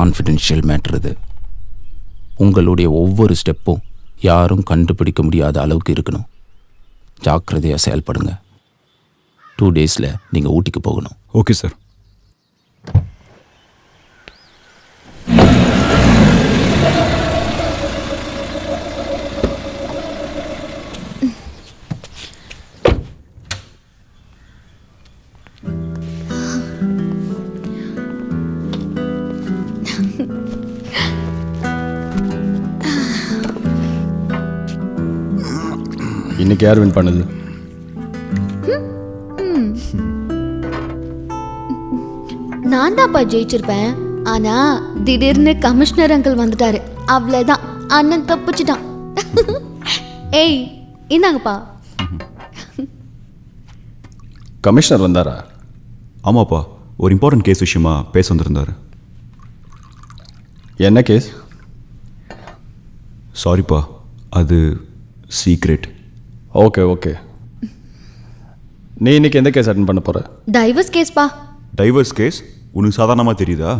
Confidential matter இது. உங்களுடைய ஒவ்வொரு ஸ்டெப்பும் யாரும் கண்டுபிடிக்க முடியாத அளவுக்கு இருக்கணும். ஜாக்கிரதையாக செயல்படுங்க. 2 daysல நீங்கள் ஊட்டிக்கு போகணும். Okay sir. இன்னைக்கு யார் வின் பண்ணுது? நான் தான்ப்பா ஜெயிச்சிருப்பேன். ஆனா திடீர்னு கமிஷனர் அங்கிள் வந்துட்டாரு. அவ்வளவுதான், அண்ணன் தப்பிச்சிட்டான். ஏய் இந்தாங்கப்பா. கமிஷனர் வந்தாரா? ஆமாப்பா, ஒரு இம்பார்ட்டன்ட் கேஸ் விஷயமா பேச வந்திருந்தார். என்ன கேஸ்? சாரிப்பா, அது சீக்ரெட். Okay okay. நீ இன்னைக்கு எந்த கேஸ் அட்டன் பண்ண போற? டைவர்ஸ் கேஸ்பா. டைவர்ஸ் கேஸ் உனக்கு சாதாரணமாக தெரியுதா?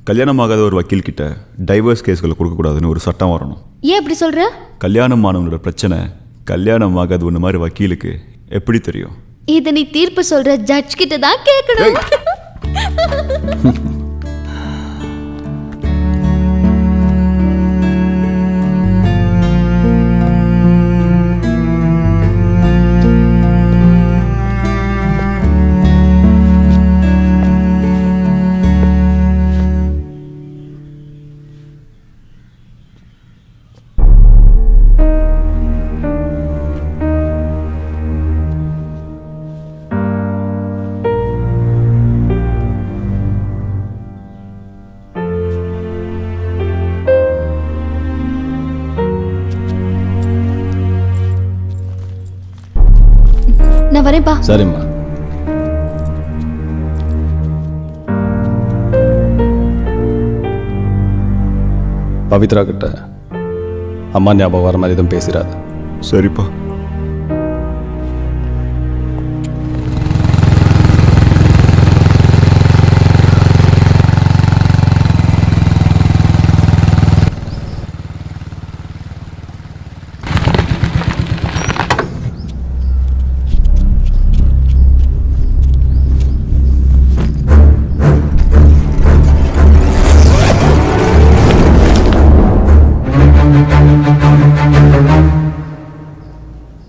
கல்யாணம் ஆகாத ஒரு வக்கீல் கிட்ட டைவர்ஸ் கேஸ்களை கொடுக்கக்கூடாதுன்னு ஒரு சட்டம் வரணும். ஏன் அப்படி சொல்ற? கல்யாணம் ஆனவங்களோட பிரச்சனை கல்யாணம் ஆகாது ஒன்று மாதிரி வக்கீலுக்கு எப்படி தெரியும்? இத நீ தீர்ப்பு சொல்ற ஜட்ஜ் கிட்ட தான் கேட்கணும். நான் வரேன்ப்பா. சரிம்மா. பவித்ரா கிட்ட அம்மா ஞாபகம் வர மாதிரி எதுவும் பேசிடாத. சரிப்பா.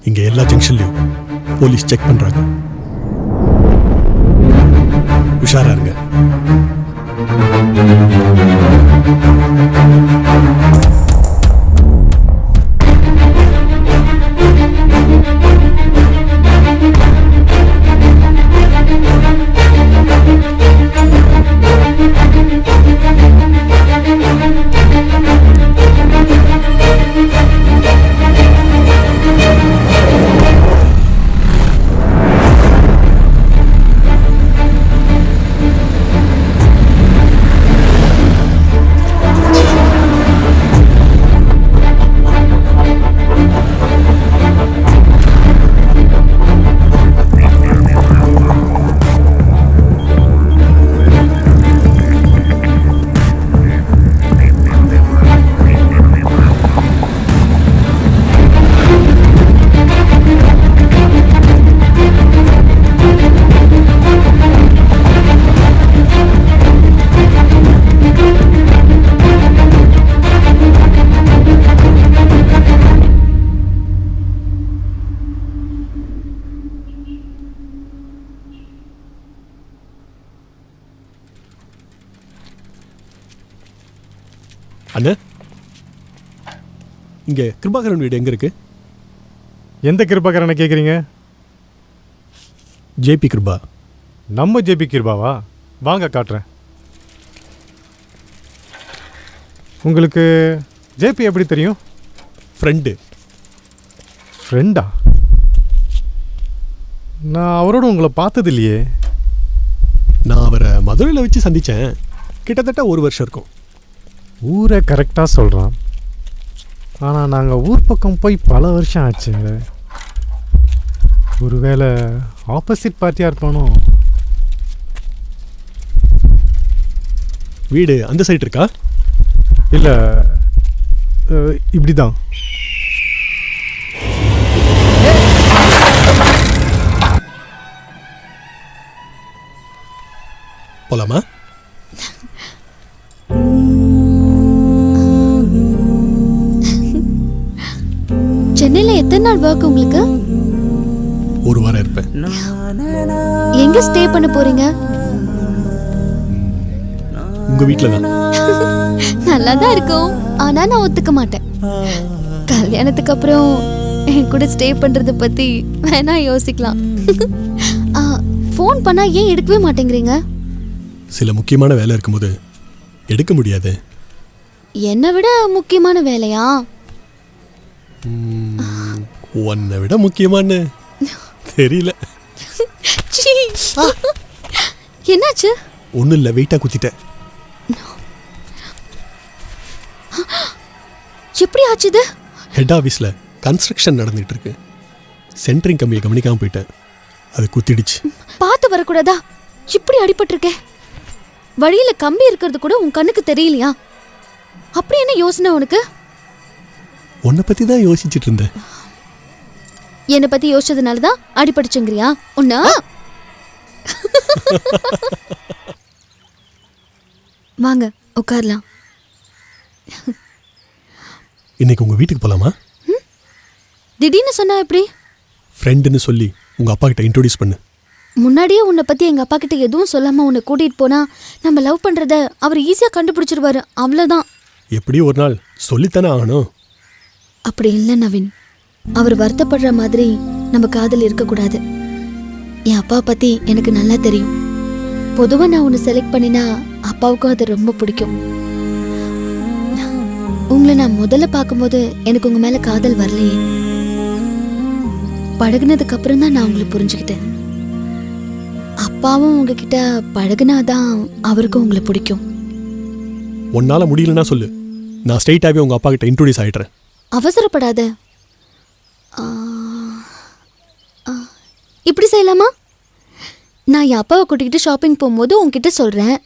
இங்க எல்லா ஜங்ஷன்லயும் போலீஸ் செக் பண்றாங்க. உஷாரா இருங்க. அண்ணா, இங்க கிருபாகரன் வீடு எங்க இருக்கு? எந்த கிருபாகரனை கேட்குறீங்க? ஜேபி கிருபா. நம்ம ஜேபி கிருபாவா? வாங்க காட்டுறேன். உங்களுக்கு ஜேபி எப்படி தெரியும்? ஃப்ரெண்டு. ஃப்ரெண்டா? நான் அவரோட உங்களை பார்த்தது இல்லையே. நான் அவரை மதுரையில் வச்சு சந்தித்தேன். கிட்டத்தட்ட 1 வருஷம் இருக்கும். ஊரை கரெக்டாக சொல்கிறான். ஆனால் நாங்கள் ஊர் பக்கம் போய் பல வருஷம் ஆச்சு. ஒருவேளை ஆப்போசிட் பார்ட்டியாக இருப்பானோ? வீடு அந்த சைடு இருக்கா? இல்லை இப்படி தான். போலாமா? சென்னையில் எத்தனை நாள் ஒர்க் உங்களுக்கு? ஒரு வாரம் இருப்பேன். எங்க ஸ்டே பண்ண போறீங்க? உங்க வீட்டில் தான். நல்லா தான் இருக்கும், ஆனா நான் ஒத்துக்க மாட்டேன். கல்யாணத்துக்கு அப்புறம் என் கூட ஸ்டே பண்றத பத்தி வேணா யோசிக்கலாம். ஃபோன் பண்ணா ஏன் எடுக்கவே மாட்டேங்கிறீங்க? சில முக்கியமான வேலை இருக்கும்போது எடுக்க முடியாது. என்னை விட முக்கியமான வேலையா? உன்னை விட முக்கியமானு தெரியல. சீ. என்னாச்சு? ஒன்றும் இல்லை, வெயிட்டாக குத்திட்டேன். எப்படி ஆச்சுது? ஹெட் ஆஃபீஸில் கன்ஸ்ட்ரக்ஷன் நடந்துகிட்டு இருக்கு. சென்ட்ரிங் கம்பியை கவனிக்காமல் போயிட்டேன், அது குத்திடுச்சு. பார்த்து வரக்கூடாதா? இப்படி அடிபட்டிருக்கே. வழியில கம்பி இருக்கிறது கூட உன் கண்ணுக்கு தெரியலையா? அப்படி என்ன யோசனை உனக்கு? உன்னை பற்றி தான் யோசிச்சுட்டு இருந்தேன். என்னை பத்தி யோசிச்சதுனால தான் அடிபட்டுச்சுங்கிறியா? உன்னா வாங்க உட்காரலாம். இன்னைக்கு உங்கள் வீட்டுக்கு போகலாமா? திடீர்னு சொன்னா எப்படி? ஃப்ரெண்டுன்னு சொல்லி உங்கள் அப்பா கிட்ட இன்ட்ரோடியூஸ் பண்ணு. முன்னாடியே உன்னை பத்தி எங்க அப்பா கிட்ட எதுவும் சொல்லாம உன்னை கூட்டிட்டு போனா நம்ம லவ் பண்றத அவர் ஈஸியா கண்டுபிடிச்சிருவாரு. அவ்வளவுதான். எப்படியும் ஒரு நாள் சொல்லித்தானே ஆகணும். அப்படி இல்லை நவீன், அவர் வருத்தப்படுற மாதிரி நம்ம காதல் இருக்கக்கூடாது. என் அப்பா பத்தி எனக்கு நல்லா தெரியும். பொதுவா நான் உன்னை செலக்ட் பண்ணினா அப்பாவுக்கும் அது ரொம்ப பிடிக்கும். உங்களை நான் முதல்ல பார்க்கும்போது எனக்கு உங்க மேல காதல் வரலையே. பழகுனதுக்கு அப்புறம் தான் நான் உங்களை புரிஞ்சுக்கிட்டேன். அப்பாவும் உங்ககிட்ட பழகுனாதான் அவருக்கும் உங்களை பிடிக்கும். உன்னால் முடியலன்னா சொல்லு, நான் ஸ்ட்ரெயிட்டாகவே உங்கள் அப்பா கிட்ட இன்ட்ரோடியூஸ் ஆகிடுறேன். அவசரப்படாத. இப்படி செய்யலாமா? நான் என் அப்பாவை கூட்டிக்கிட்டு ஷாப்பிங் போகும்போது உன்கிட்ட சொல்கிறேன்,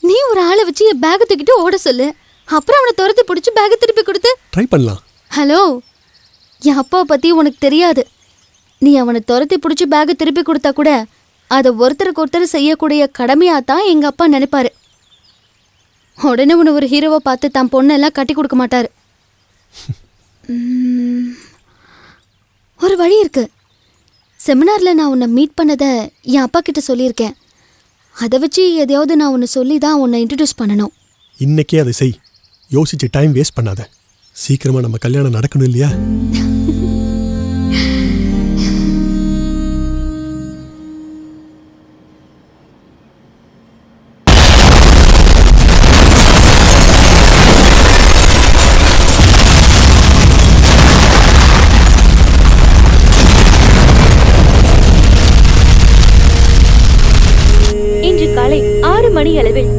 நீ ஒரு ஆளை வச்சு என் பேக்கை தூக்கிட்டு ஓட சொல்லு. அப்புறம் அவனை துரத்தி பிடிச்சி பேக்கை திருப்பி கொடுத்து. ட்ரை பண்ணலாம். ஹலோ, என் அப்பாவை பற்றி உனக்கு தெரியாது. நீ அவனை துரத்தி பிடிச்சி பேக்கை திருப்பி கொடுத்தா கூட அதை ஒருத்தருக்கு ஒருத்தர் செய்யக்கூடிய கடமையாக தான் எங்கள் அப்பா நினைப்பாரு. உடனே உன்னை ஒரு ஹீரோவை பார்த்து தான் பொண்ணெல்லாம் கட்டி கொடுக்க மாட்டார். ஒரு வழி இருக்கு. செமினாரில் நான் உன்னை மீட் பண்ணதை என் அப்பா கிட்ட சொல்லியிருக்கேன். அதை வச்சு எதையாவது நான் உன்னை சொல்லி தான் உன்னை இன்ட்ரடியூஸ் பண்ணணும். இன்னைக்கே அதை செய். யோசிச்சு டைம் வேஸ்ட் பண்ணாத. சீக்கிரமாக நம்ம கல்யாணம் நடக்கணும் இல்லையா?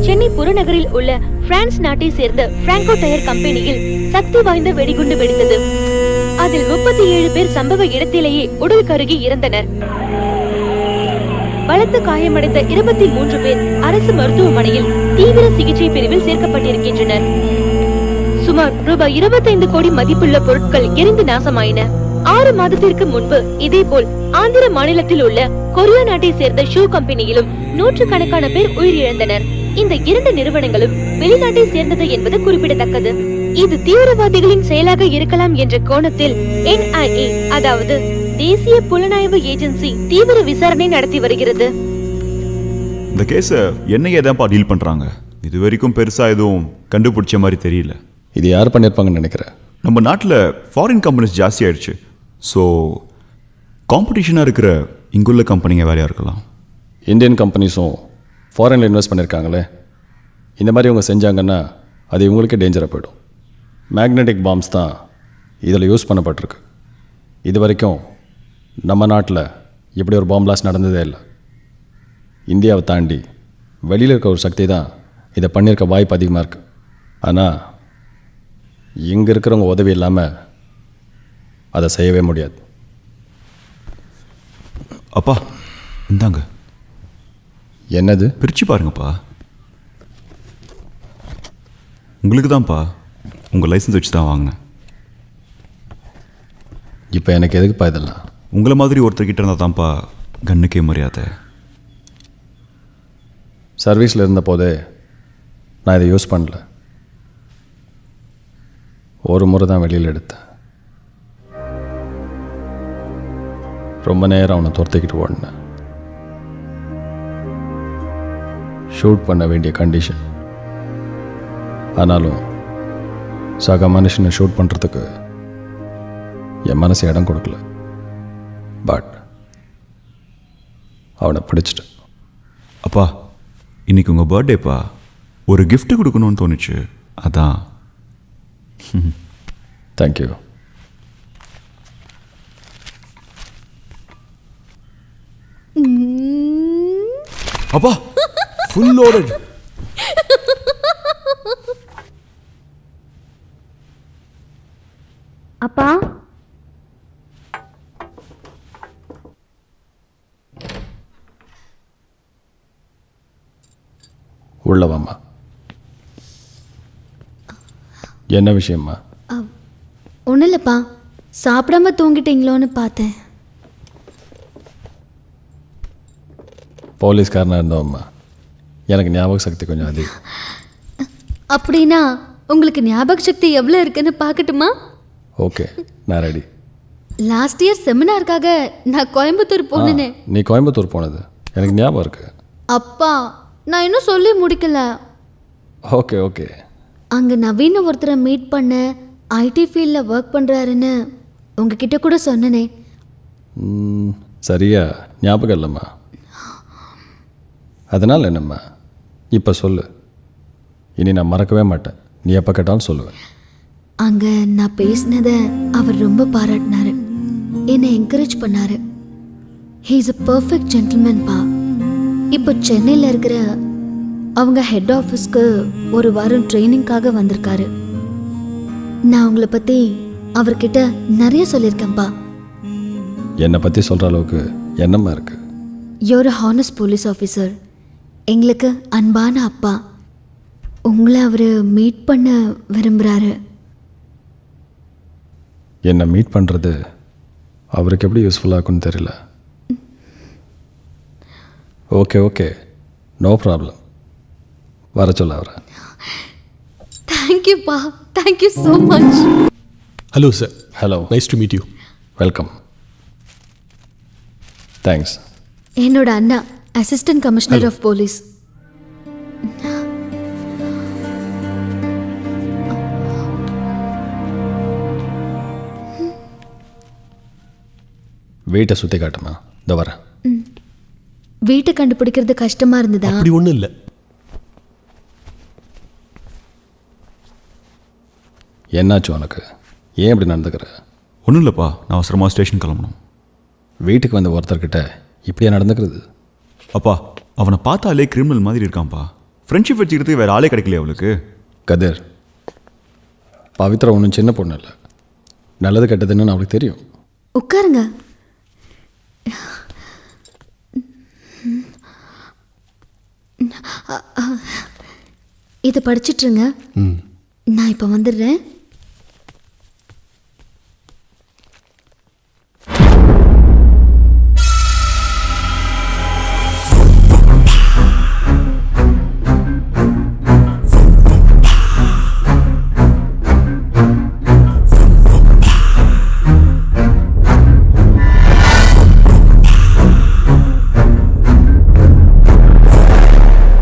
சென்னை புறநகரில் உள்ள பிரான்ஸ் நாட்டை சேர்ந்த பிராங்கோ டயர் கம்பெனியில் சக்தி வாய்ந்த வெடிகுண்டு வெடித்தது. அதில் 37 பேர் சம்பவ இடத்திலேயே உடல் கருகி இறந்தனர். பலத்த காயமடைந்த 23 பேர் அரசு மருத்துவமனையில் தீவிர சிகிச்சை பிரிவில் சேர்க்கப்பட்டிருக்கின்றனர். சுமார் ரூபாய் 25 கோடி மதிப்புள்ள பொருட்கள் எரிந்து நாசமாயின. 6 மாதத்திற்கு முன்பு இதேபோல் ஆந்திர மாநிலத்தில் உள்ள கொரியா நாட்டை சேர்ந்த ஷூ கம்பெனியிலும் நூற்றுக்கணக்கான பேர் உயிரிழந்தனர். இந்த 2 நிறுவனங்களும் வெளிநாட்டை சேர்ந்தது என்பது குறிப்பிடத்தக்கது. இது தீவிரவாதிகளின் செயலாக இருக்கலாம் என்ற கோணத்தில் NIA, அதாவது தேசிய புலனாய்வு ஏஜென்சி, தீவிர விசாரணை நடத்தி வருகிறது. இந்த கேஸை NIA தான் டீல் பண்றாங்க. இது வரைக்கும் பெருசா எதுவும் கண்டுபிடிச்ச மாதிரி தெரியல. இது யார் பண்ணியிருப்பாங்கன்னு நினைக்கிறேன். நம்ம நாட்டில் ஃபாரின் கம்பெனிஸ் ஜாஸ்தி ஆயிடுச்சு. ஸோ காம்படிஷனாக இருக்கிற இங்குள்ள கம்பெனிங்க வேறையாக இருக்கலாம். இந்தியன் கம்பெனிஸும் ஃபாரினில் இன்வெஸ்ட் பண்ணியிருக்காங்களே, இந்த மாதிரி இவங்க செஞ்சாங்கன்னா அது இவங்களுக்கே டேஞ்சராக போயிடும். மேக்னெட்டிக் பாம்ஸ் தான் இதில் யூஸ் பண்ணப்பட்டிருக்கு. இது வரைக்கும் நம்ம நாட்டில் இப்படி ஒரு பாம் பிளாஸ்ட் நடந்ததே இல்லை. இந்தியாவை தாண்டி வெளியில் இருக்க ஒரு சக்தி தான் இதை பண்ணியிருக்க வாய்ப்பு அதிகமாக இருக்குது. ஆனால் இங்கே இருக்கிறவங்க உதவி இல்லாமல் அதை செய்யவே முடியாது. அப்பா இந்தாங்க, என்னது? பிரித்து பாருங்கப்பா. உங்களுக்கு தான்ப்பா. உங்கள் லைசன்ஸ் வச்சு தான் வாங்கினேன். இப்போ எனக்கு எதுக்குப்பா இதெல்லாம்? உங்களை மாதிரி ஒருத்தர்கிட்ட இருந்தால் தான்ப்பா கன்னுக்கே மரியாதை. சர்வீஸில் இருந்த போதே நான் இதை யூஸ் பண்ணல. ஒரு முறை தான் வெளியில் எடுத்தேன். ரொம்ப நேரம் அவனை துரத்திக்கிட்டு ஓடினேன். ஷூட் பண்ண வேண்டிய கண்டிஷன். ஆனாலும் சக மனுஷனை ஷூட் பண்ணுறதுக்கு என் மனசு இடம் கொடுக்கல. பட் அவனை பிடிச்சிட்டு. அப்பா, இன்னைக்கு உங்கள் பர்த்டேப்பா. ஒரு gift கொடுக்கணும்னு தோணுச்சு, அதான். தேங்க்யூ. அப்பா, ஃபுல் லோடட். அப்பா, உள்ளவாம்மா. என்ன விஷயம்மா? ஒன்றும் இல்லைப்பா, சாப்பிடாம தூங்கிட்டீங்களோன்னு பார்த்தேன். போலீஸ்காரனாக இருந்தோம்மா. எனக்கு ஞாபக சக்தி கொஞ்சம் அதிகம். அப்படின்னா உங்களுக்கு ஞாபக சக்தி எவ்வளோ இருக்குன்னு பார்க்கட்டுமா? ஓகே, நான் ரெடி. லாஸ்ட் இயர் செமினாருக்காக நான் கோயம்புத்தூர் போனேனே. நீ கோயம்புத்தூர் போனது எனக்கு ஞாபகம் இருக்கு. அப்பா, நான் இன்னும் சொல்லி முடிக்கல. Okay okay. அங்கே நவீன ஒருத்தரை மீட் பண்ண, ஐடி ஃபீல்டில் ஒர்க் பண்ணுறாருன்னு உங்ககிட்ட கூட சொன்னனே. சரியா ஞாபகம் இல்லைம்மா. அதனால் என்னம்மா, இப்போ சொல்லு. இனி நான் மறக்கவே மாட்டேன். நீ எப்போ கேட்டாலும் சொல்லுவேன். அங்கே நான் பேசினதை அவர் ரொம்ப பாராட்டினாரு, என்னை என்கரேஜ் பண்ணாரு. He is a perfect gentleman பா. இப்போ சென்னையில் இருக்கிற அவங்க ஹெட் ஆஃபீஸ்க்கு ஒரு வாரம் ட்ரைனிங்காக வந்திருக்காரு. நான் உங்களை பற்றி அவர்கிட்ட நிறைய சொல்லியிருக்கேன்ப்பா. என்னை பற்றி சொல்கிற அளவுக்கு என்னம்மா இருக்கு? You're a honest police officer. எங்களுக்கு அன்பான அப்பா. உங்களை அவர் மீட் பண்ண விரும்புகிறாரு. என்னை மீட் பண்ணுறது அவருக்கு எப்படி யூஸ்ஃபுல்லாக இருக்குன்னு தெரியல. Okay okay, no problem. வர சொல்ல அவரை. தேங்க்யூப்பா, thank you so much. Hello sir. Hello, nice to meet you. Welcome. Thanks. என்னோட அண்ணா, அசிஸ்டன்ட் கமிஷனர் ஆஃப் போலீஸ். வீட்டை சுற்றி காட்டுமா? இந்த வரேன். வீட்டை கண்டுபிடிக்கிறது கஷ்டமா இருந்ததா? அப்படி ஒன்றும் இல்லை. என்னாச்சு உனக்கு? ஏன் இப்படி நடந்துக்கிற? ஒன்றும் இல்லைப்பா, நான் அவசரமாக ஸ்டேஷன் கிளம்பணும். வீட்டுக்கு வந்த ஒருத்தர்கிட்ட இப்படியா நடந்துக்கிறது? அப்பா, அவனை பார்த்தாலே கிரிமினல் மாதிரி இருக்கான்ப்பா. ஃப்ரெண்ட்ஷிப் வச்சுக்கிறதுக்கு வேறு ஆளே கிடைக்கலையே அவளுக்கு. கதிர், பவித்ரா ஒன்றும் சின்ன பொண்ணு இல்லை. நல்லது கெட்டதுன்னு அவளுக்கு தெரியும். உட்காருங்க. இதை படிச்சிட்ருங்க. நான் இப்போ வந்துடுறேன்.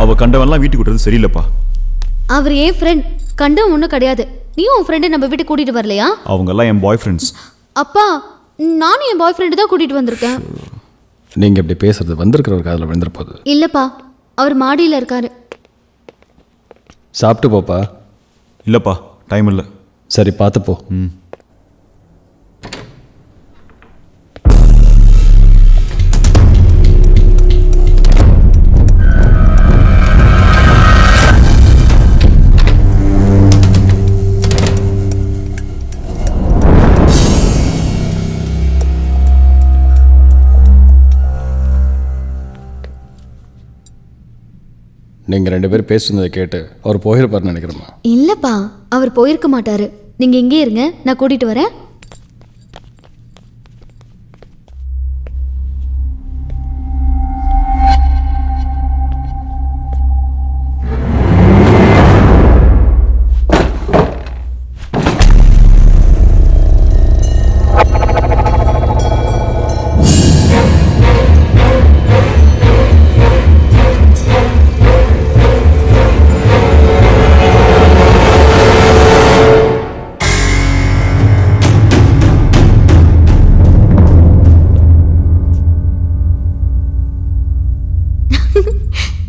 அவள் கண்டவன்லாம் வீட்டுக்கு விட்டுறது சரியில்லைப்பா. அவர் ஏன் ஃப்ரெண்ட், கண்டும் ஒன்றும் கிடையாது. நீயும் உன் ஃப்ரெண்டை நம்ம வீட்டுக்கு கூட்டிகிட்டு வரலையா? அவங்கெல்லாம் என் பாய் ஃப்ரெண்ட்ஸ். அப்பா, நானும் என் பாய் ஃப்ரெண்டு தான் கூட்டிகிட்டு வந்திருக்கேன். நீங்கள் இப்படி பேசுறது வந்திருக்கிறவர் காதில் விழுந்துற போகுது. இல்லைப்பா, அவர் மாடியில் இருக்காரு. சாப்பிட்டு போப்பா. இல்லைப்பா, டைம் இல்லை. சரி, பார்த்து போ. நீங்கள் 2 பேர் பேசுனதை கேட்டு அவர் போயிருப்பார்னு நினைக்கிறேம்மா. இல்லப்பா, அவர் போயிருக்க மாட்டாரு. நீங்க இங்கே இருங்க, நான் கூட்டிட்டு வரேன்.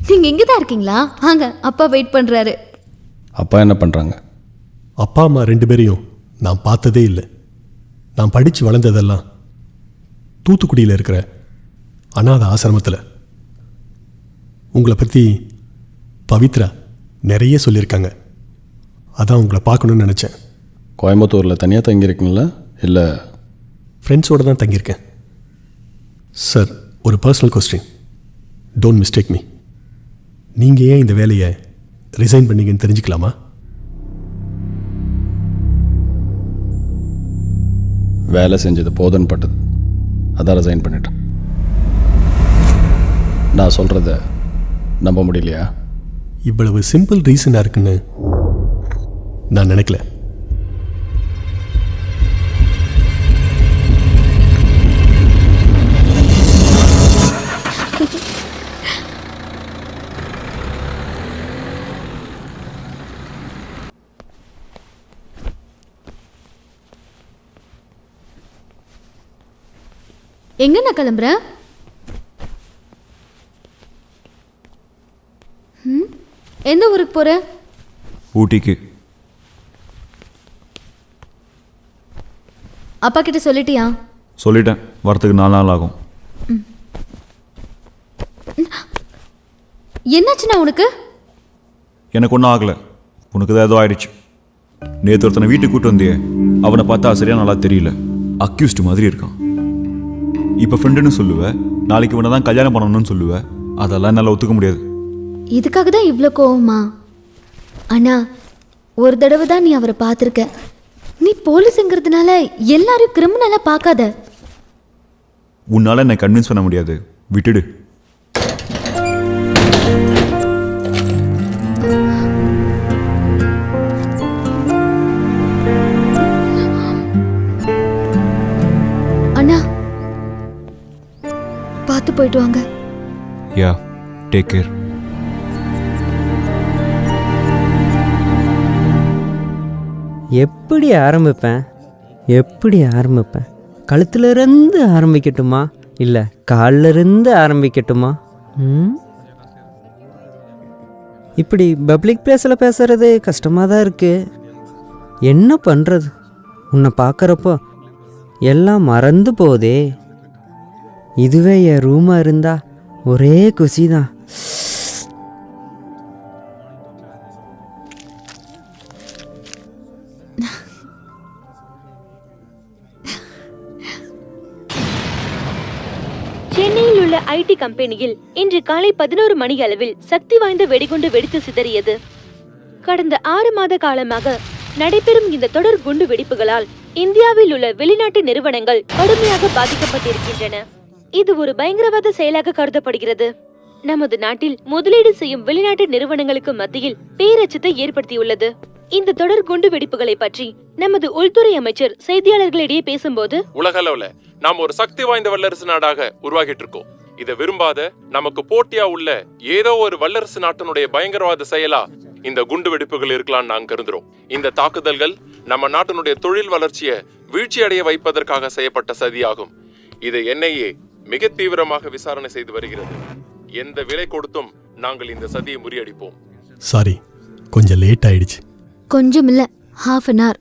நீங்க இங்க தான் இருக்கீங்களா? வாங்க, அப்பா வெயிட் பண்றாரு. அப்பா என்ன பண்ணுறாங்க? அப்பா அம்மா 2 பேரையும் நான் பார்த்ததே இல்லை. நான் படித்து வளர்ந்ததெல்லாம் தூத்துக்குடியில் இருக்கிற அனாதை ஆசிரமத்தில். உங்களை பற்றி பவித்ரா நிறைய சொல்லியிருக்காங்க. அதான் உங்களை பார்க்கணுன்னு நினச்சேன். கோயம்புத்தூரில் தனியாக தங்கியிருக்கீங்களா இல்லை? ஃப்ரெண்ட்ஸோடு தான் தங்கியிருக்கேன். சார், ஒரு personal question. Don't mistake me. நீங்கள் ஏன் இந்த வேலையை ரிசைன் பண்ணீங்கன்னு தெரிஞ்சுக்கலாமா? வேலை செஞ்சது போதுன்னு பட்டது, அதான் ரிசைன் பண்ணிட்டேன். நான் சொல்கிறத நம்ப முடியலையா? இவ்வளவு சிம்பிள் ரீசனாக இருக்குன்னு நான் நினைக்கல. எங்க நான் கிளம்புறேன்? எந்த ஊருக்கு போற? ஊட்டிக்கு. அப்பா கிட்ட சொல்லிட்டியா? சொல்லிட்டேன், வரத்துக்கு 4 நாள் ஆகும். என்னாச்சுண்ணா உனக்கு? எனக்கு ஒன்றும் ஆகலை, உனக்கு தான் ஏதோ ஆயிடுச்சு. நேற்று ஒருத்தனை வீட்டுக்கு கூட்டு வந்தியே, அவனை பார்த்தா சரியா நல்லா தெரியல, அக்யூஸ்டு மாதிரி இருக்கான். இப்போ ஃப்ரெண்டுன்னு சொல்லுவேன், நாளைக்கு இவனை தான் கல்யாணம் பண்ணணும்னு சொல்லுவேன். அதெல்லாம் என்னால் ஒத்துக்க முடியாது. இதுக்காக தான் இவ்வளோ கோவமா? அண்ணா, ஒரு தடவை தான் நீ அவரை பார்த்துருக்க. நீ போலீஸுங்கிறதுனால எல்லாரும் கிரிமினலா பார்க்காத. உன்னால் என்னை கன்வின்ஸ் பண்ண முடியாது, விட்டுடு. அண்ணா, பார்த்து போயிட்டு வாங்க. யா, டேக் கேர். எப்படி ஆரம்பிப்பேன்? கழுத்துலேருந்து ஆரம்பிக்கட்டுமா இல்லை காலிலிருந்து ஆரம்பிக்கட்டுமா? இப்படி பப்ளிக் பிளேஸில் பேசுறது கஷ்டமாக தான் இருக்குது. என்ன பண்ணுறது? உன்னை பார்க்குறப்போ எல்லாம் மறந்து போதே. இதுவே என் ரூமாக இருந்தா ஒரே குஷி தான். சென்னையில் உள்ள ஐடி கம்பெனியில் இன்று காலை 11 மணி அளவில் சக்தி வாய்ந்த வெடிகுண்டு வெடித்து சிதறியது. கடந்த 6 மாத காலமாக நடைபெறும் இந்த தொடர் குண்டு வெடிப்புகளால் இந்தியாவில் உள்ள வெளிநாட்டு நிறுவனங்கள் கடுமையாக பாதிக்கப்பட்டிருக்கின்றன. இது ஒரு பயங்கரவாத செயலாக கருதப்படுகிறது. நமது நாட்டில் முதலீடு செய்யும் வெளிநாட்டு நிறுவனங்களுக்கு மத்தியில் பேரச்சத்தை ஏற்படுத்தியுள்ளது. இந்த தொடர் குண்டு வெடிப்புகளை பற்றி நமது உள்துறை அமைச்சர் செய்தியாளர்களிடையே பேசும்போது, உலக அளவுல நாம் ஒரு சக்தி வாய்ந்த வல்லரசு நாடாக உருவாகிட்டு இருக்கோம். இதை விரும்பாத நமக்கு போட்டியா உள்ள ஏதோ ஒரு வல்லரசு நாட்டினுடைய பயங்கரவாத செயலா இந்த குண்டு வெடிப்புகள் இருக்கலாம் நாங்க கருதுறோம். இந்த தாக்குதல்கள் நம்ம நாட்டினுடைய தொழில் வளர்ச்சியை வீழ்ச்சி அடைய வைப்பதற்காக செய்யப்பட்ட சதியாகும். இதை NIA மிக தீவிரமாக விசாரணை செய்து வருகிறது. எந்த விலை கொடுத்தும் நாங்கள் இந்த சதியை முறியடிப்போம். சாரி, கொஞ்சம் லேட் ஆயிடுச்சு. கொஞ்சம் இல்ல, ½ an hour.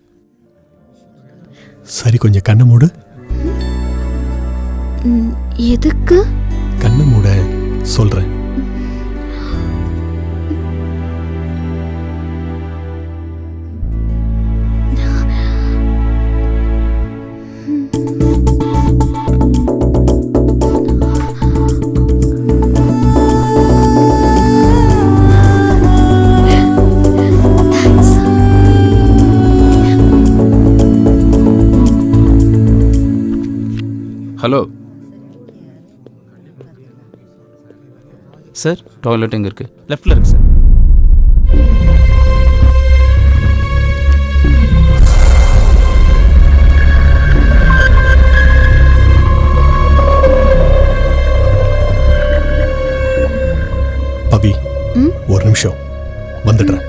சரி, கொஞ்சம் கண்ணை மூடு. எதுக்கு? கண்ணை மூட சொல்றேன். ஹலோ சார், டாய்லெட் எங்கே இருக்குது? லெஃப்டில் இருக்கு சார். பவி, ஒரு நிமிஷம் வந்துடுறேன்.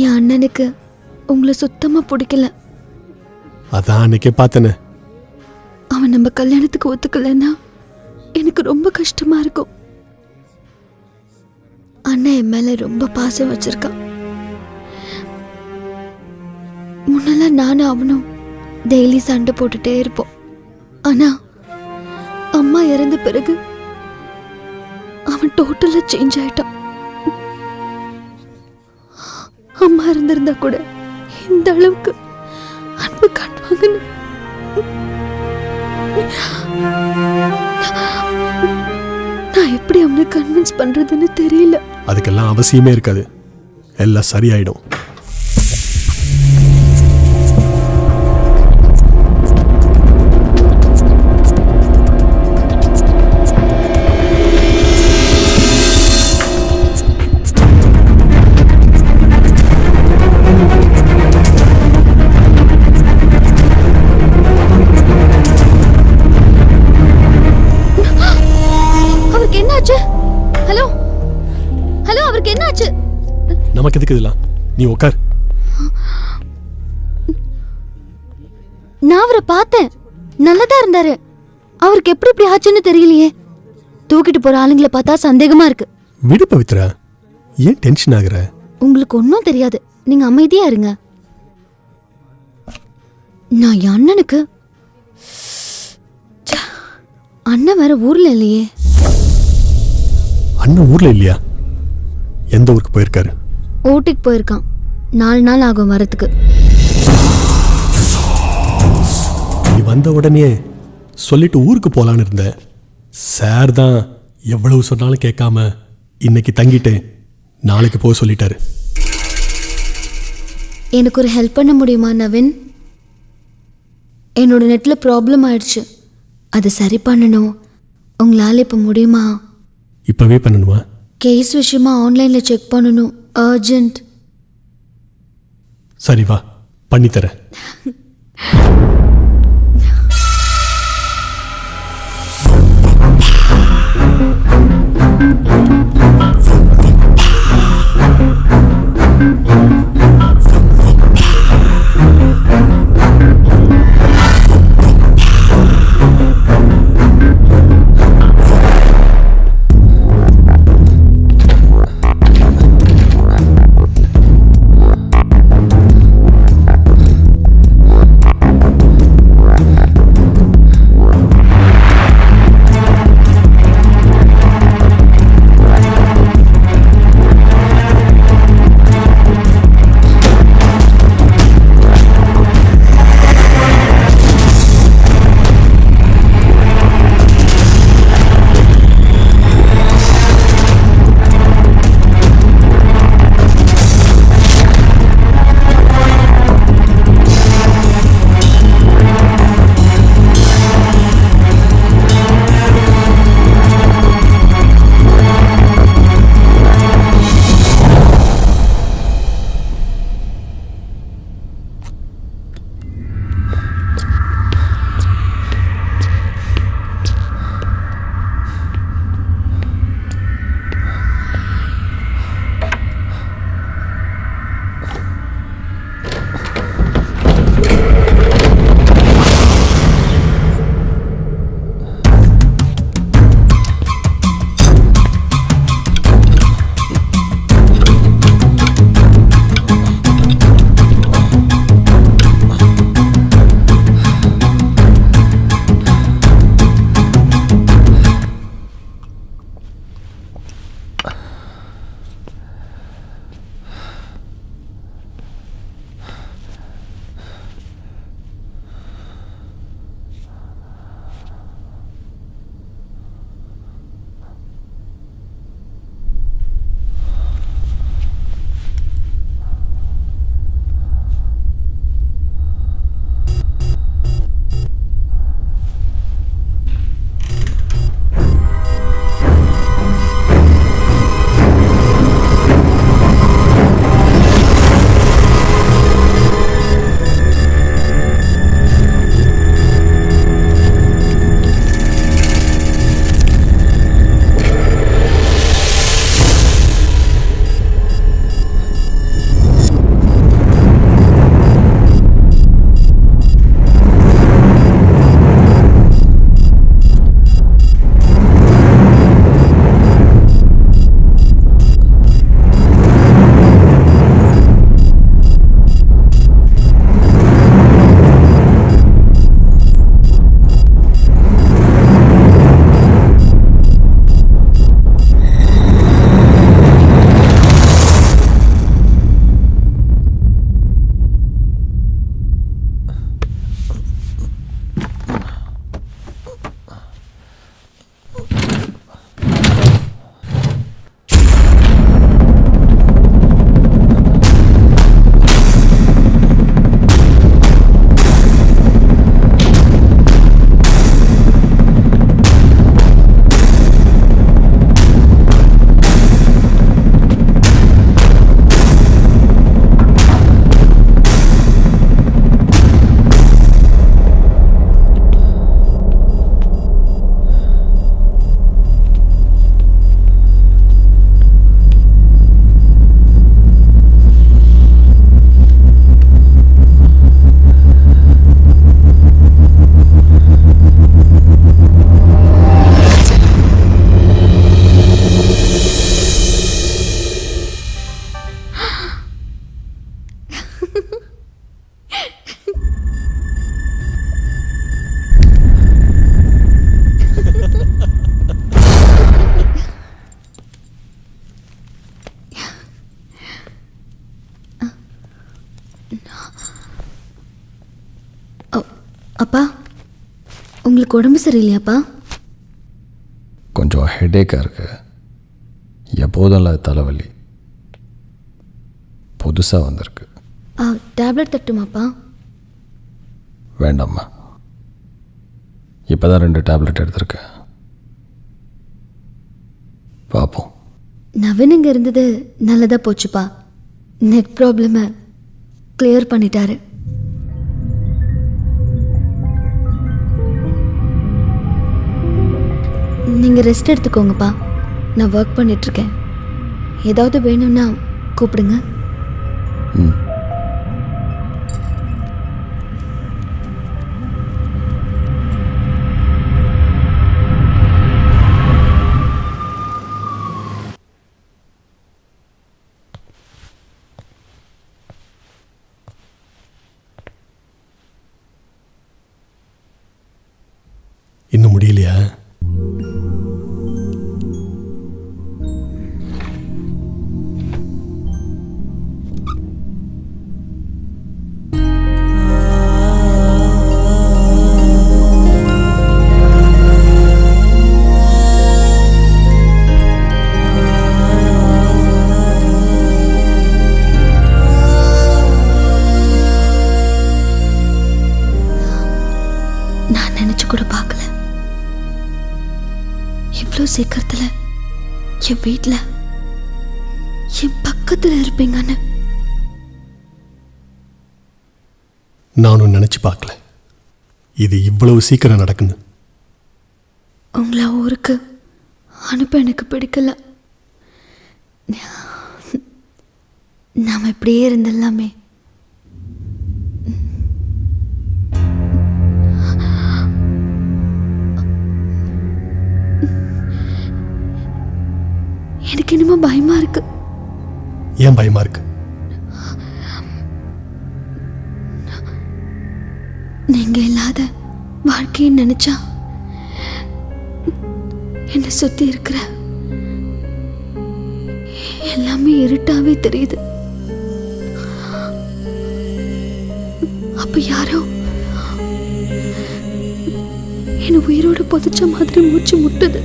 என் அண்ணனுக்கு உங்களை சுத்தமா பிடிக்கல. அதான் அன்னைக்கே பார்த்தேன்னு. அவன் நம்ம கல்யாணத்துக்கு ஒத்துக்கலைன்னா எனக்கு ரொம்ப கஷ்டமா இருக்கும். அண்ணன் என் மேல ரொம்ப பாசம் வச்சிருக்கான். முன்னெல்லாம் நானும் அவனும் டெய்லி சண்டை போட்டுட்டே இருப்போம். ஆனா அம்மா இறந்த பிறகு அவன் டோட்டலா சேஞ்ச் ஆயிட்டான். அம்மா இருந்திருந்தா கூட இந்த அளவுக்கு அன்பு காட்டுவாங்கன்னு நான் எப்படி அவனை கன்வின்ஸ் பண்றதுன்னு தெரியல. அதுக்கெல்லாம் அவசியமே இருக்காது, எல்லாம் சரியாயிடும். நமக்கு எதுக்கு இதெல்லாம்? நீ உட்கார். நான் அவரை பார்த்தேன், நல்லதா இருந்தாரு. அவருக்கு எப்படி இப்படி ஆச்சுன்னு தெரியலையே. தூக்கிட்டு போற ஆளுங்களை பார்த்தா சந்தேகமா இருக்கு. விடு பவித்ரா, ஏன் டென்ஷன் ஆகுற? உங்களுக்கு ஒன்றும் தெரியாது, நீங்க அமைதியா இருங்க. நான் என் அண்ணனுக்கு அண்ணன் வேற ஊர்ல இல்லையே. அண்ணன் ஊர்ல இல்லையா? எந்த ஊருக்கு போயிருக்காரு? ஊட்டிக்கு போயிருக்கான். 4 நாள் ஆகும் வரத்துக்கு. நீ வந்த உடனே சொல்லிட்டு ஊருக்கு போலான்னு இருந்த. சார் தான் எவ்வளவு சொன்னாலும் கேட்காம இன்னைக்கு தங்கிட்டு நாளைக்கு போக சொல்லிட்டாரு. எனக்கு ஒரு ஹெல்ப் பண்ண முடியுமா நவீன்? என்னோட நெட்ல ப்ராப்ளம் ஆயிடுச்சு, அதை சரி பண்ணணும். உங்களால் இப்போ முடியுமா? இப்பவே பண்ணணுமா? கேஸ் விஷயமா ஆன்லைன்ல செக் பண்ணணும், அர்ஜென்ட். சரி வா, பண்ணித்தரேன். அப்பா உங்களுக்கு உடம்பு சரியில்லையாப்பா? கொஞ்சம் ஹெடேக்காக இருக்கு. எப்போதும் இல்லாத தலைவலி புதுசாக வந்திருக்கு. டேப்லெட் தட்டுமாப்பா? வேண்டாம்மா, இப்போ தான் 2 டேப்லெட் எடுத்திருக்கேன். பார்ப்போம். நவீன் இங்கே இருந்தது நல்லதாக போச்சுப்பா. நெட் ப்ராப்ளமை கிளியர் பண்ணிட்டாரு. நீங்கள் ரெஸ்ட் எடுத்துக்கோங்கப்பா. நான் ஒர்க் பண்ணிகிட்ருக்கேன். ஏதாவது வேணும்னா கூப்பிடுங்க. ம். இன்னும் முடியலையா? நான் நினைச்சு கூட பார்க்கல இவ்வளோ சீக்கிரத்தில் என் வீட்டில் என் பக்கத்தில் இருப்பீங்கன்னு. நானும் நினச்சி பார்க்கல இது இவ்வளவு சீக்கிரம் நடக்குன்னு. உங்களை ஊருக்கு அனுப்ப எனக்கு பிடிக்கல. நாம் இப்படியே இருந்தெல்லாமே. எனக்கு என்னமோ பயமா இருக்கு. ஏன் பயமா இருக்கு? நீங்க இல்லாத வாழ்க்கையை நினைச்சா என்னை சுத்தி இருக்கிற எல்லாமே இருட்டாவே தெரியுது. அப்ப யாரோ என்ன உயிரோட புதைச்ச மாதிரி மூச்சு முட்டுது.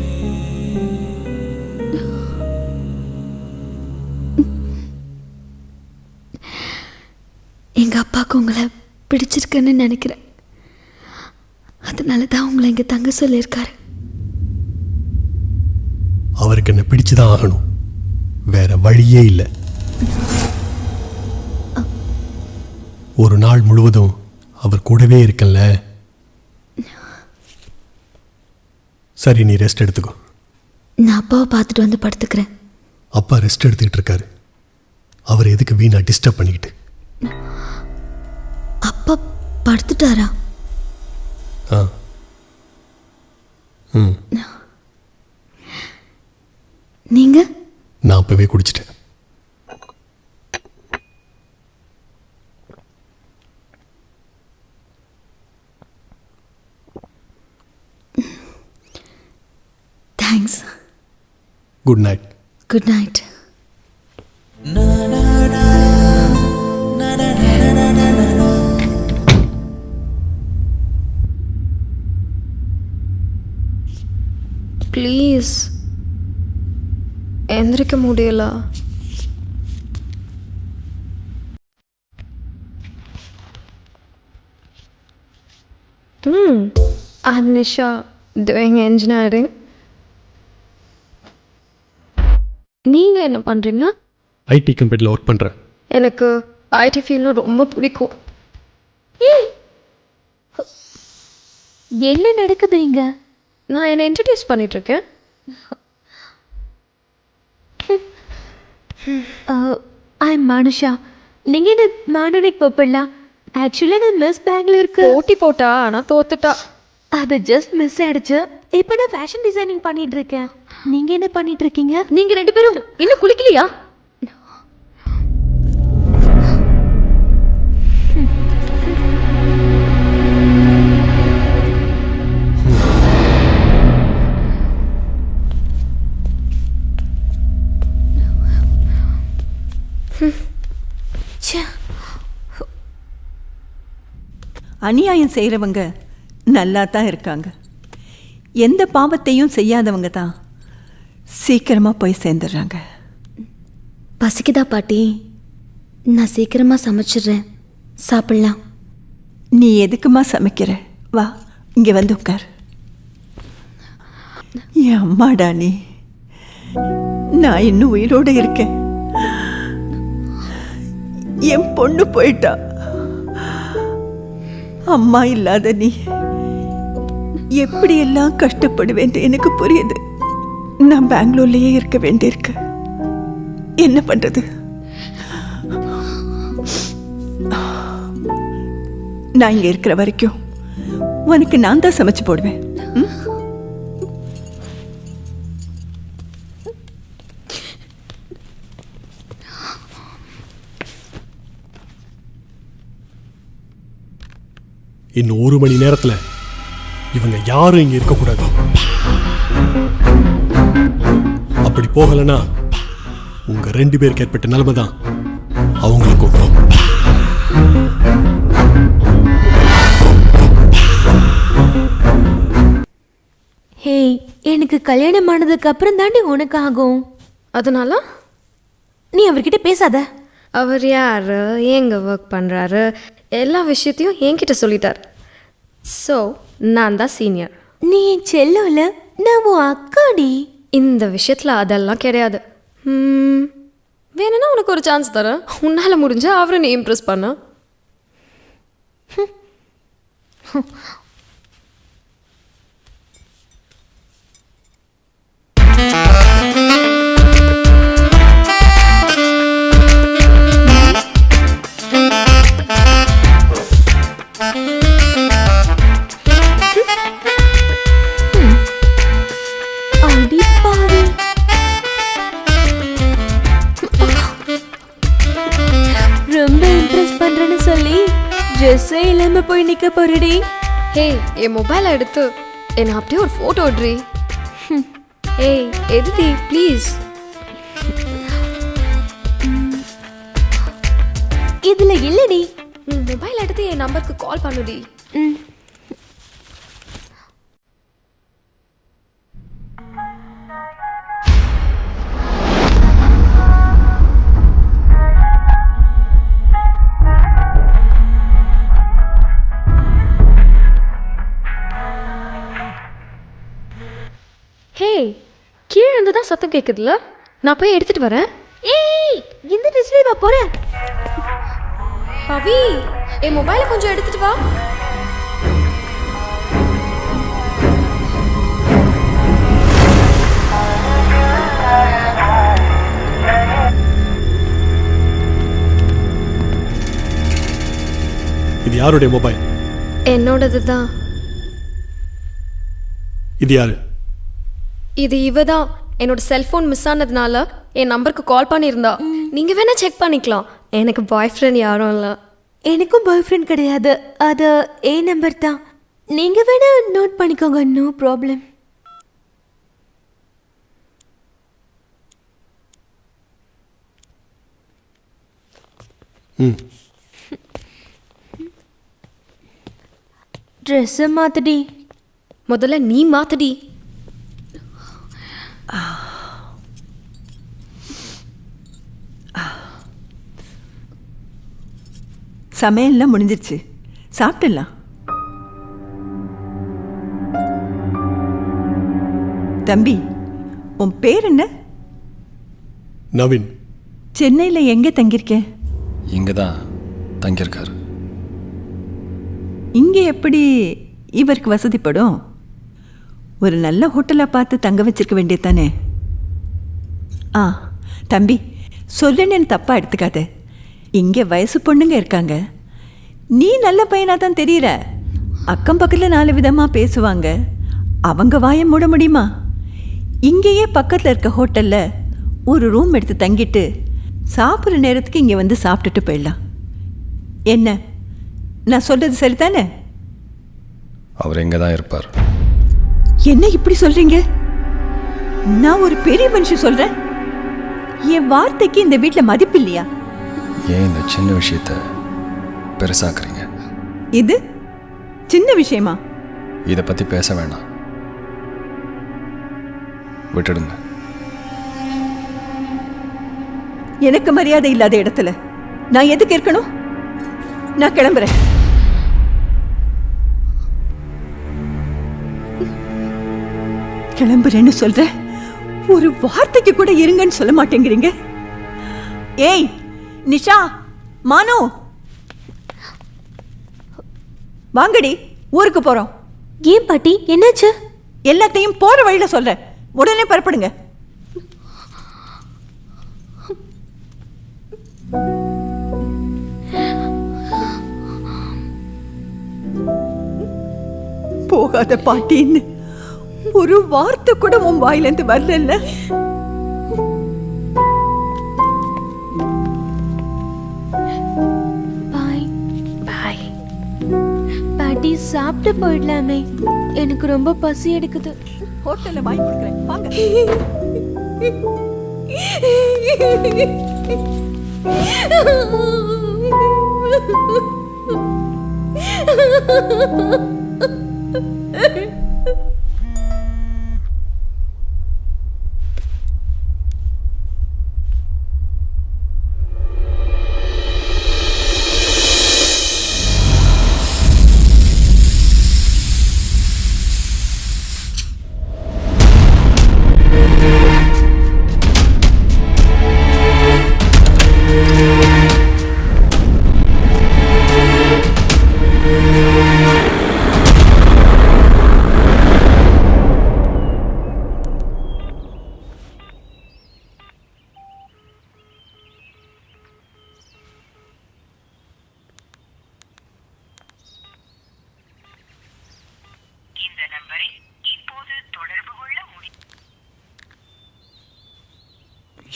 எங்க அப்பாவுக்கு உங்களை பிடிச்சிருக்குன்னு நினைக்கிறேன். அதனால தான் உங்களை இங்க தங்க சொல்லியிருக்காரு. அவருக்கு என்ன பிடிச்சுதான் ஆகணும், வேற வழியே இல்லை. ஒரு நாள் முழுவதும் அவர் கூடவே இருக்கல. சரி, நீ ரெஸ்ட் எடுத்துக்கோ. நான் அப்பாவை பார்த்துட்டு வந்து படுத்துக்கிறேன். அப்பா ரெஸ்ட் எடுத்துக்கிட்டு இருக்காரு. அவர் எதுக்கு வீணா டிஸ்டர்ப் பண்ணிக்கிட்டு? அப்பா படுத்துட்டாரா? ஆ. ம். நீங்க? நான் அப்பவே குடிச்சிட்டேன். Thanks. Good night. Good night. Please எந்திரிக்க முடியல. Anisha doing engineering. நீங்க என்ன பண்றீங்க? ஐடி கம்பெனியில் ஒர்க் பண்ணுறேன். எனக்கு ஐடி ஃபீல்டு ரொம்ப பிடிக்கும். என்ன நடக்குது இங்க? நான் என்னை இன்ட்ரடியூஸ் பண்ணிட்டு இருக்கேன். ஐ மனுஷா. நீங்க என்ன மேனரிக் பப்பிளா? ஆக்சுவலி நான் மிஸ் பெங்களூருக்கு போட்டி போட்டா ஆனால் தோத்துட்டா. அது ஜஸ்ட் மிஸ் ஆயிடுச்சு. இப்போ நான் ஃபேஷன் டிசைனிங் பண்ணிட்டு இருக்கேன். நீங்க என்ன பண்ணிட்டு இருக்கீங்க? நீங்க 2 பேரும் இன்னும் குளிக்கலையா? அநியாயம் செய்கிறவங்க நல்லா தான் இருக்காங்க. எந்த பாவத்தையும் செய்யாதவங்க தான் சீக்கிரமாக போய் சேர்ந்துடுறாங்க. பசிக்குதா பாட்டி? நான் சீக்கிரமா சமைச்சிடுறேன், சாப்பிடலாம். நீ எதுக்குமா சமைக்கிற? வா, இங்கே வந்து உட்கார். என் அம்மாடா நீ. நான் இன்னும் உயிரோடு இருக்கேன். என் பொண்ணு போயிட்டா. அம்மா இல்லாத நீ எப்படியெல்லாம் கஷ்டப்படுவேன் எனக்கு புரியுது. நான் பெங்களூர்லயே இருக்க வேண்டியிருக்கு. என்ன பண்றது? நான் இங்க இருக்கிற வரைக்கும் உனக்கு நான் தான் சமைச்சு போடுவேன். இன்னும் 1 மணி நேரத்தில் இவங்க யாரும் இங்கே இருக்கக்கூடாது. அப்படி போகலைன்னா உங்க 2 பேருக்கு ஏற்பட்ட நிலைமை தான் அவங்களுக்கும். ஹே, எனக்கு கல்யாணம் ஆனதுக்கு அப்புறம் தாண்டி உனக்கு ஆகும். அதனால நீ அவர்கிட்ட பேசாத. அவர் யார், எங்கே ஒர்க் பண்ணுறாரு, எல்லா விஷயத்தையும் என்கிட்ட சொல்லிட்டார். ஸோ நான் தான் சீனியர். நீ என் செல்லல, நான் உன் அக்காடி. இந்த விஷயத்தில் அதெல்லாம் கிடையாது. வேணும்னா உனக்கு ஒரு சான்ஸ் தரேன். உன்னால் முடிஞ்சா அவரை நீ இம்ப்ரெஸ் பண்ண. ரொம்ப இம்ப்ரெஸ் பண்றேன்னு சொல்லி ட்ரெஸ்ஸே இல்லாம போய் நிக்க போறடி. ஹே, என் மொபைலை எடுத்து என்ன அப்படியே ஒரு போட்டோ எடுறி. ஏய் எதுடி ப்ளீஸ். இதுல இல்லடி. மொபைல் எடுத்து என் நம்பருக்கு கால் பண்ணுடி. ஹே, கீழே இருந்து தான் சத்தம் கேட்குதுல்ல, நான் போய் எடுத்துட்டு வரேன். ஏய், இந்த ட்ரெஸ்ல வா போறேன். பவி, என் மொபைலை கொஞ்சம் எடுத்துட்டு வா. இது யாருடைய மொபைல்? என்னோடது தான். இது யாரு? இது இவ தான். என்னோட செல்ஃபோன் மிஸ் ஆனதுனால என் நம்பருக்கு கால் பண்ணியிருந்தா. நீங்கள் வேணால் செக் பண்ணிக்கலாம். எனக்கு பாய் ஃப்ரெண்ட் யாரும் இல்லை. எனக்கும் பாய் ஃப்ரெண்ட் கிடையாது. அது ஏ நம்பர் தான். நீங்கள் வேணால் நோட் பண்ணிக்கோங்க, நோ ப்ராப்ளம். ட்ரெஸ்ஸை மாற்றுடி. முதல்ல நீ மாற்றுடி. சமையல்லாம் முடிஞ்சிருச்சு, சாப்பிட்டுடலாம். தம்பி, உன் பேர் என்ன? நவீன். சென்னையில் எங்கே தங்கியிருக்கேன்? இங்கே தான் தங்கியிருக்காரு. இங்கே எப்படி இவருக்கு வசதிப்படும்? ஒரு நல்ல ஹோட்டலாக பார்த்து தங்க வச்சிருக்க வேண்டியதானே. தம்பி, சொல்லுன்னு தப்பாக எடுத்துக்காத. இங்கே வயசு பொண்ணுங்க இருக்காங்க. நீ நல்ல பையனாக தான் தெரியற. அக்கம் பக்கத்தில் 4 விதமாக பேசுவாங்க. அவங்க வாயை மூட முடியுமா? இங்கேயே பக்கத்தில் இருக்க ஹோட்டலில் ஒரு ரூம் எடுத்து தங்கிட்டு சாப்பிட்ற நேரத்துக்கு இங்கே வந்து சாப்பிட்டுட்டு போயிடலாம். என்ன, நான் சொல்கிறது சரிதானே? அவர் எங்கே தான் இருப்பார். என்ன இப்படி சொல்கிறீங்க? நான் ஒரு பெரிய மனுஷன் சொல்கிறேன். என் வார்த்தைக்கு இந்த வீட்டில் மதிப்பு இல்லையா? ஏன் இந்த சின்ன விஷயத்த பெருசாக்குறீங்க? இது சின்ன விஷயமா? இதை பற்றி பேச வேண்டாம், விட்டுடுங்க. எனக்கு மரியாதை இல்லாத இடத்துல நான் எதுக்கு இருக்கணும்? நான் கிளம்புறேன். கிளம்புறேன்னு சொல்ற, ஒரு வார்த்தைக்கு கூட இருங்கன்னு சொல்ல மாட்டேங்கிறீங்க. ஏய் நிஷா, மானு, வாங்கடி, ஊருக்கு போறோம். ஏன் பாட்டி, என்னாச்சு? எல்லாத்தையும் போற வழியில சொல்றேன், உடனே புறப்படுங்க. போகாத பாட்டின்னு ஒரு வார்த்தை கூட உன் வாயிலிருந்து வரல. பாய் பாய். பாட்டி, சாப்பிட்டு போயிடலாமே, எனக்கு ரொம்ப பசி எடுக்குது. ஹோட்டல்ல வாங்கி கொடுக்குறேன், வாங்க.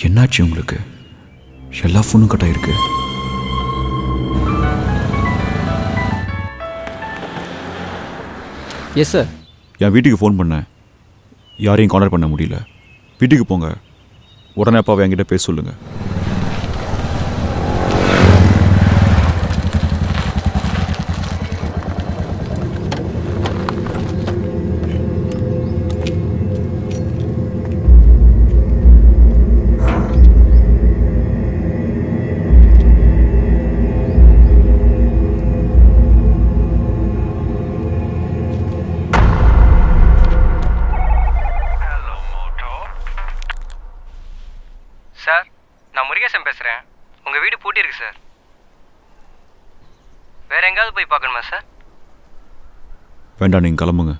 என்னாச்சு உங்களுக்கு? எல்லா ஃபோனும் கட் ஆயிருக்கு. Yes sir. என் வீட்டுக்கு ஃபோன் பண்ணேன், யாரையும் கான்டாக்ட் பண்ண முடியல. வீட்டுக்கு போங்க, உடனே அப்பாவை என்கிட்ட பேச சொல்லுங்க. சார், நான் முருகேசன் பேசுகிறேன். உங்கள் வீடு பூட்டியிருக்கு சார். வேறு எங்கேயாவது போய் பார்க்கணுமா சார்? வேண்டாம், நீங்கள் கிளம்புங்க.